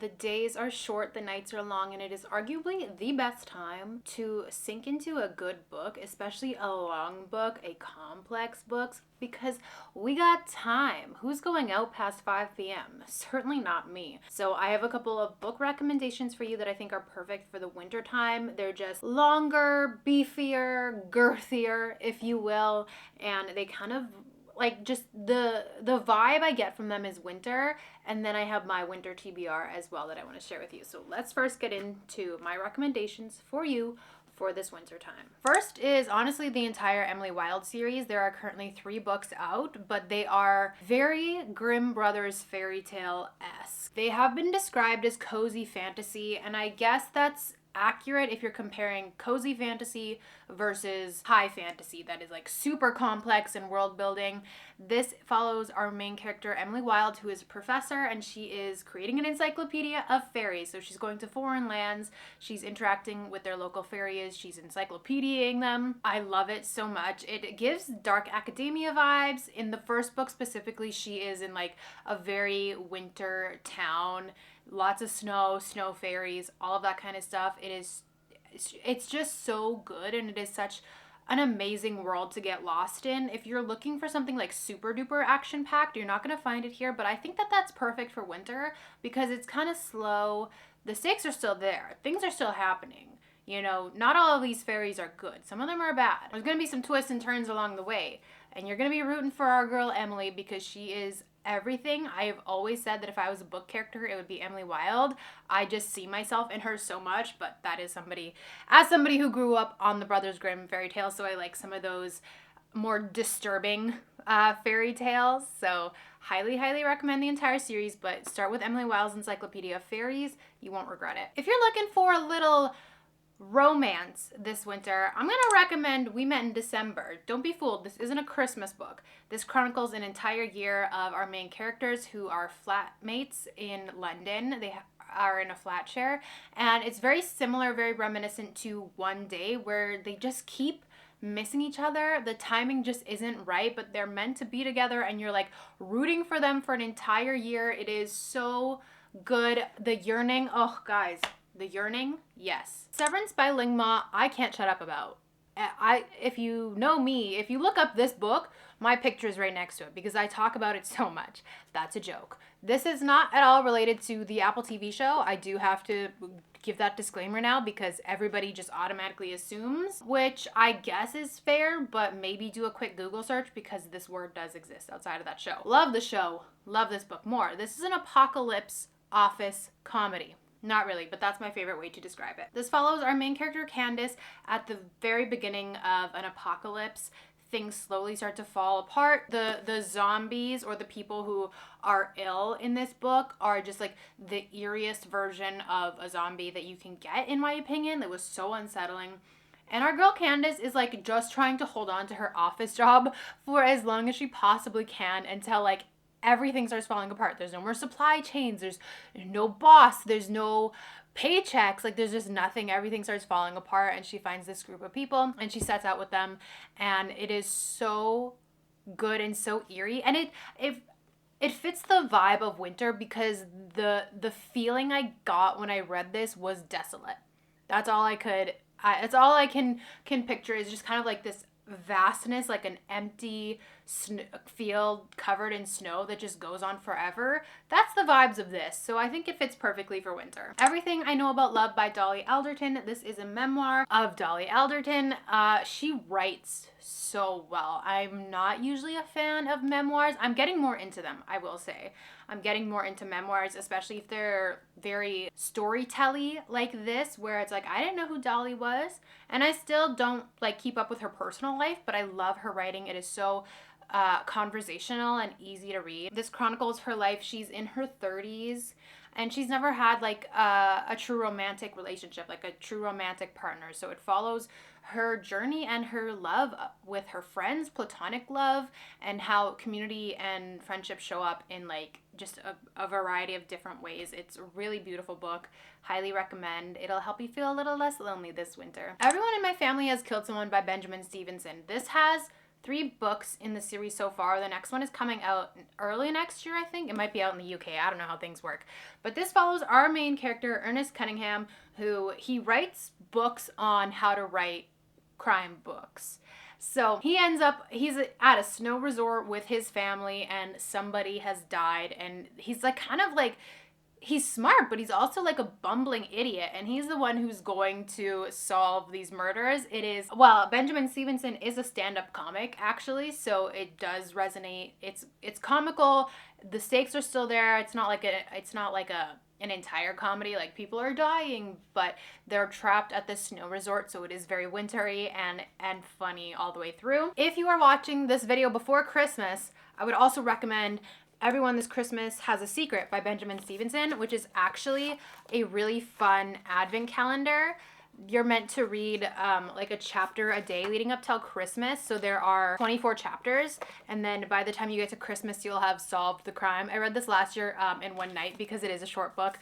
The days are short, the nights are long, and it is arguably the best time to sink into a good book, especially a long book, a complex book, because we got time. Who's going out past 5 p.m.? Certainly not me. So I have a couple of book recommendations for you that I think are perfect for the winter time. They're just longer, beefier, girthier, if you will, and they kind of like just the vibe I get from them is winter, and then I have my winter TBR as well that I want to share with you. So let's first get into my recommendations for you for this winter time. First is honestly the entire Emily Wilde series. There are currently 3 books out, but they are very Grimm Brothers fairy tale-esque. They have been described as cozy fantasy, and I guess that's accurate if you're comparing cozy fantasy versus high fantasy that is like super complex and world building. This follows our main character, Emily Wilde, who is a professor, and she is creating an encyclopedia of fairies. So she's going to foreign lands, she's interacting with their local fairies, she's encyclopediaing them. I love it so much. It gives dark academia vibes. In the first book specifically, she is in like a very winter town, lots of snow fairies, all of that kind of stuff. It's just so good, and it is such an amazing world to get lost in. If you're looking for something like super duper action packed, you're not going to find it here, but I think that that's perfect for winter because it's kind of slow. The stakes are still there. Things are still happening. You know, not all of these fairies are good. Some of them are bad. There's going to be some twists and turns along the way, and you're going to be rooting for our girl Emily because she is everything. I have always said that if I was a book character, it would be Emily Wilde. I just see myself in her so much, but that is somebody who grew up on the Brothers Grimm fairy tales, so I like some of those more disturbing fairy tales. So highly recommend the entire series, but start with Emily Wilde's Encyclopedia of Fairies. You won't regret it. If you're looking for a little romance this winter, I'm going to recommend We Met in December. Don't be fooled, this isn't a Christmas book. This chronicles an entire year of our main characters who are flatmates in London. They are in a flat share, and it's very similar, very reminiscent to One Day, where they just keep missing each other. The timing just isn't right, but they're meant to be together, and you're like rooting for them for an entire year. It is so good. The yearning, oh guys, the yearning, yes. Severance by Ling Ma, I can't shut up about. If you know me, if you look up this book, my picture is right next to it because I talk about it so much. That's a joke. This is not at all related to the Apple TV show. I do have to give that disclaimer now because everybody just automatically assumes, which I guess is fair, but maybe do a quick Google search because this word does exist outside of that show. Love the show. Love this book more. This is an apocalypse office comedy. Not really, but that's my favorite way to describe it. This follows our main character, Candace, at the very beginning of an apocalypse. Things slowly start to fall apart. The zombies, or the people who are ill in this book, are just like the eeriest version of a zombie that you can get, in my opinion. That was so unsettling. And our girl Candace is like just trying to hold on to her office job for as long as she possibly can until like everything starts falling apart. There's no more supply chains. There's no boss. There's no paychecks. Like there's just nothing. Everything starts falling apart, and she finds this group of people and she sets out with them, and it is so good and so eerie, and it fits the vibe of winter because the feeling I got when I read this was desolate. That's all it's all I can picture is just kind of like this vastness, like an empty field covered in snow that just goes on forever. That's the vibes of this, so I think it fits perfectly for winter. Everything I Know About Love by Dolly Alderton. This is a memoir of Dolly Alderton. She writes so well. I'm not usually a fan of memoirs. I'm getting more into them, I will say. I'm getting more into memoirs, especially if they're very storytelly like this, where it's like, I didn't know who Dolly was, and I still don't like keep up with her personal life, but I love her writing. It is so conversational and easy to read. This chronicles her life. She's in her 30s, and she's never had like a true romantic relationship, like a true romantic partner. So it follows her journey and her love with her friends, platonic love, and how community and friendship show up in like just a variety of different ways. It's a really beautiful book. Highly recommend. It'll help you feel a little less lonely this winter. Everyone in My Family Has Killed Someone by Benjamin Stevenson. This has 3 books in the series so far. The next one is coming out early next year, I think. It might be out in the UK. I don't know how things work. But this follows our main character, Ernest Cunningham, who he writes books on how to write crime books. So he's at a snow resort with his family and somebody has died, and he's like kind of like, he's smart, but he's also like a bumbling idiot, and he's the one who's going to solve these murders. Benjamin Stevenson is a stand-up comic, actually, so it does resonate. It's comical. The stakes are still there. It's not like an entire comedy, like people are dying, but they're trapped at this snow resort, so it is very wintry and funny all the way through. If you are watching this video before Christmas, I would also recommend Everyone This Christmas Has a Secret by Benjamin Stevenson, which is actually a really fun advent calendar. You're meant to read like a chapter a day leading up till Christmas. So there are 24 chapters. And then by the time you get to Christmas, you'll have solved the crime. I read this last year in one night because it is a short book.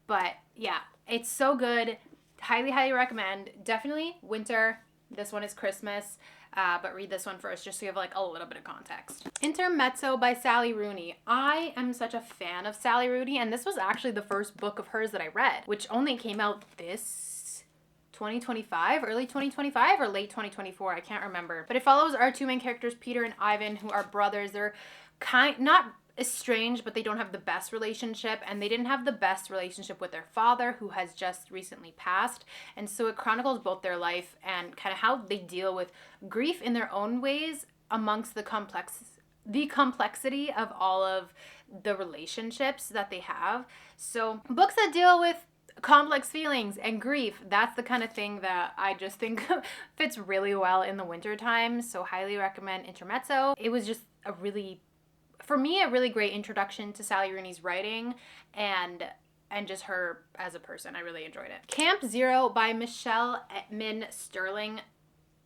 But yeah, it's so good. Highly, highly recommend. Definitely winter. This one is Christmas. But read this one first just so you have like a little bit of context. Intermezzo by Sally Rooney. I am such a fan of Sally Rooney, and this was actually the first book of hers that I read, which only came out this 2025, early 2025 or late 2024, I can't remember. But it follows our 2 main characters, Peter and Ivan, who are brothers. They're not estranged, but they don't have the best relationship, and they didn't have the best relationship with their father, who has just recently passed. And so it chronicles both their life and kind of how they deal with grief in their own ways amongst the complexity of all of the relationships that they have. So books that deal with complex feelings and grief, that's the kind of thing that I just think fits really well in the winter time. So highly recommend Intermezzo. It was just for me, a really great introduction to Sally Rooney's writing and just her as a person. I really enjoyed it. Camp Zero by Michelle Min Sterling.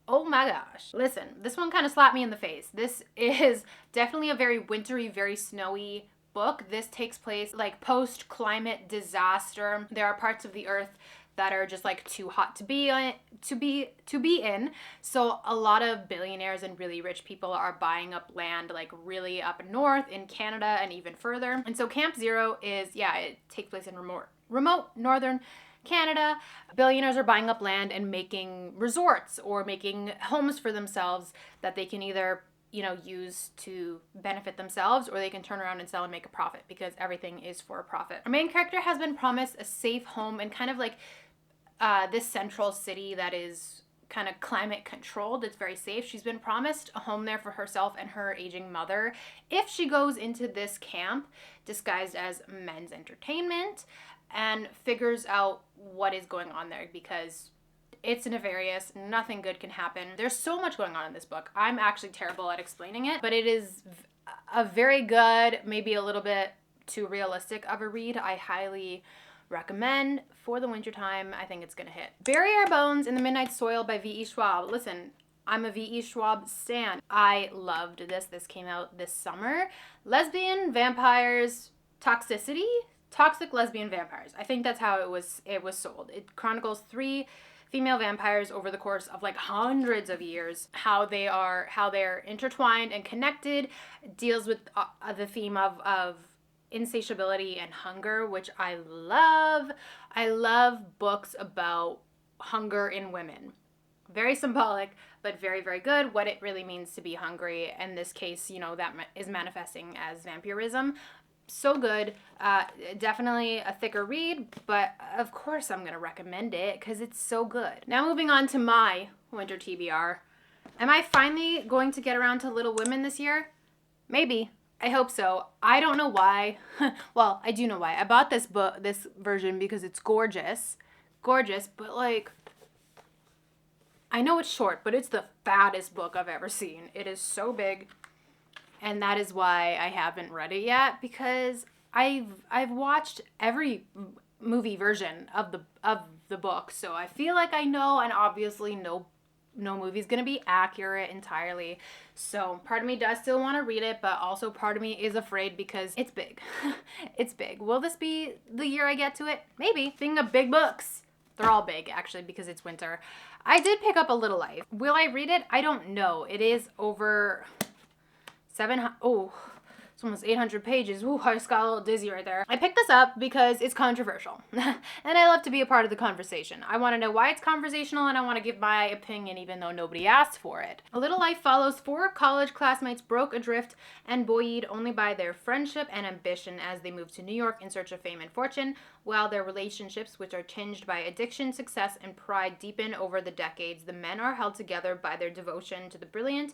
Oh my gosh. Listen, this one kind of slapped me in the face. This is definitely a very wintry, very snowy book. This takes place like post-climate disaster. There are parts of the earth that are just like too hot to be in. So a lot of billionaires and really rich people are buying up land like really up north in Canada and even further. And so Camp Zero it takes place in remote northern Canada. Billionaires are buying up land and making resorts or making homes for themselves that they can either use to benefit themselves, or they can turn around and sell and make a profit, because everything is for a profit. Our main character has been promised a safe home and kind of like this central city that is kind of climate controlled. It's very safe. She's been promised a home there for herself and her aging mother if she goes into this camp disguised as men's entertainment and figures out what is going on there, because it's nefarious. Nothing good can happen. There's so much going on in this book. I'm actually terrible at explaining it, but it is a very good, maybe a little bit too realistic of a read. I highly recommend for the wintertime. I think it's gonna hit. Bury Our Bones in the Midnight Soil by V.E. Schwab. Listen, I'm a V.E. Schwab stan. I loved this. This came out this summer. Lesbian vampires, toxicity? Toxic lesbian vampires. I think that's how it was sold. It chronicles 3 female vampires over the course of like hundreds of years, how they're intertwined and connected. It deals with the theme of insatiability and hunger, which I love. I love books about hunger in women. Very symbolic, but very, very good. What it really means to be hungry. In this case, that is manifesting as vampirism. So good. Definitely a thicker read, but of course I'm going to recommend it because it's so good. Now moving on to my winter TBR. Am I finally going to get around to Little Women this year? Maybe. I hope so. I don't know why. Well, I do know why. I bought this version because it's gorgeous. Gorgeous, but like, I know it's short, but it's the fattest book I've ever seen. It is so big. And that is why I haven't read it yet, because I've watched every movie version of the book, so I feel like I know, and obviously no movie's gonna be accurate entirely. So part of me does still want to read it, but also part of me is afraid because it's big. It's big. Will this be the year I get to it? Maybe. Speaking of big books, They're all big, actually, because it's winter. I did pick up A Little Life. Will I read it? I don't know. It is over it's almost 800 pages. Ooh, I just got a little dizzy right there. I picked this up because it's controversial. And I love to be a part of the conversation. I want to know why it's conversational, and I want to give my opinion even though nobody asked for it. A Little Life follows 4 college classmates broke adrift and buoyed only by their friendship and ambition as they move to New York in search of fame and fortune, while their relationships, which are tinged by addiction, success, and pride, deepen over the decades. The men are held together by their devotion to the brilliant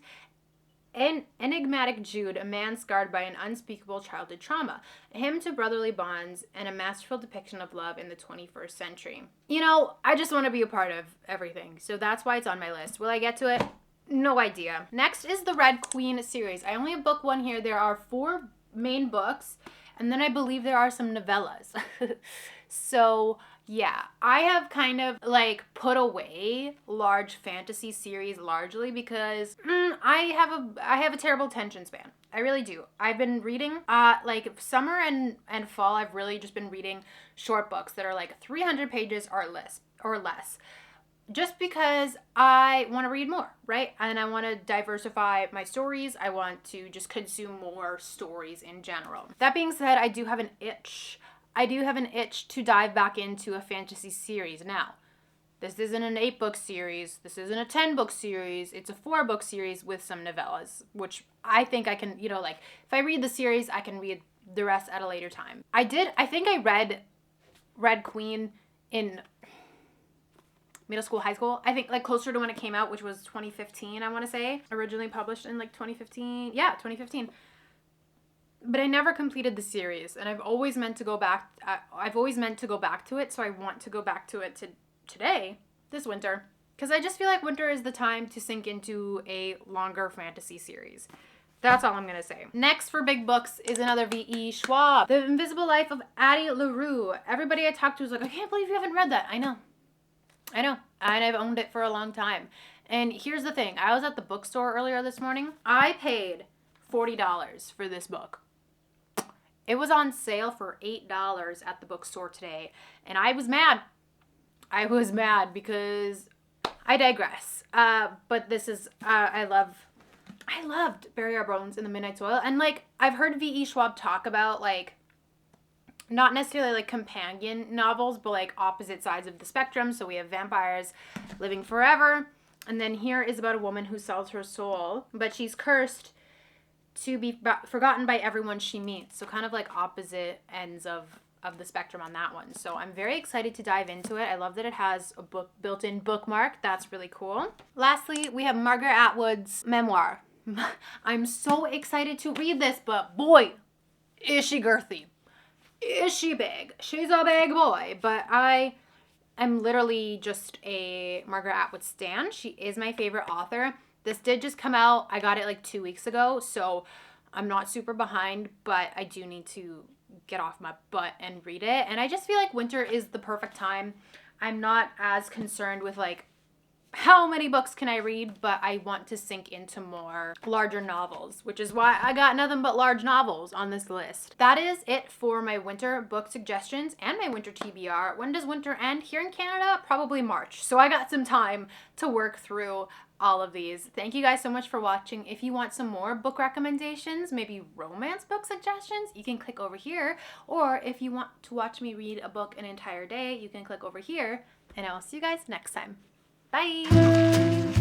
and enigmatic Jude, a man scarred by an unspeakable childhood trauma, a hymn to brotherly bonds, and a masterful depiction of love in the 21st century. You know, I just want to be a part of everything, so that's why it's on my list. Will I get to it? No idea. Next is the Red Queen series. I only have book 1 here. There are 4 main books, and then I believe there are some novellas. So yeah, I have kind of like put away large fantasy series largely because I have a terrible attention span. I really do. I've been reading like summer and fall. I've really just been reading short books that are like 300 pages or less. Just because I want to read more, right? And I want to diversify my stories. I want to just consume more stories in general. That being said, I do have an itch. To dive back into a fantasy series. Now, this isn't an 8-book series. This isn't a 10-book series. It's a 4-book series with some novellas, which I think I can, like, if I read the series, I can read the rest at a later time. I think I read Red Queen in middle school, high school. I think like closer to when it came out, which was 2015, I want to say. Originally published in like 2015. Yeah, 2015. But I never completed the series, and I've always meant to go back to it, so I want to go back to it today, this winter, because I just feel like winter is the time to sink into a longer fantasy series. That's all I'm going to say. Next for big books is another V.E. Schwab, The Invisible Life of Addie LaRue. Everybody I talked to was like, I can't believe you haven't read that. I know. And I've owned it for a long time. And here's the thing. I was at the bookstore earlier this morning. I paid $40 for this book. It was on sale for $8 at the bookstore today, and I was mad. Because I digress. But this is I loved Bury Our Bones in the Midnight Soil, and like I've heard V.E. Schwab talk about like not necessarily like companion novels, but like opposite sides of the spectrum. So we have vampires living forever, and then here is about a woman who sells her soul, but she's cursed to be forgotten by everyone she meets. So kind of like opposite ends of the spectrum on that one. So I'm very excited to dive into it. I love that it has a built-in bookmark. That's really cool. Lastly, we have Margaret Atwood's memoir. I'm so excited to read this, but boy, is she girthy. Is she big? She's a big boy, but I am literally just a Margaret Atwood stan. She is my favorite author. This did just come out. I got it like 2 weeks ago, so I'm not super behind, but I do need to get off my butt and read it. And I just feel like winter is the perfect time. I'm not as concerned with like how many books can I read, but I want to sink into more larger novels, which is why I got nothing but large novels on this list. That is it for my winter book suggestions and my winter TBR. When does winter end? Here in Canada, probably March. So I got some time to work through all of these. Thank you guys so much for watching. If you want some more book recommendations, maybe romance book suggestions, you can click over here. Or if you want to watch me read a book an entire day, you can click over here. And I will see you guys next time. Bye!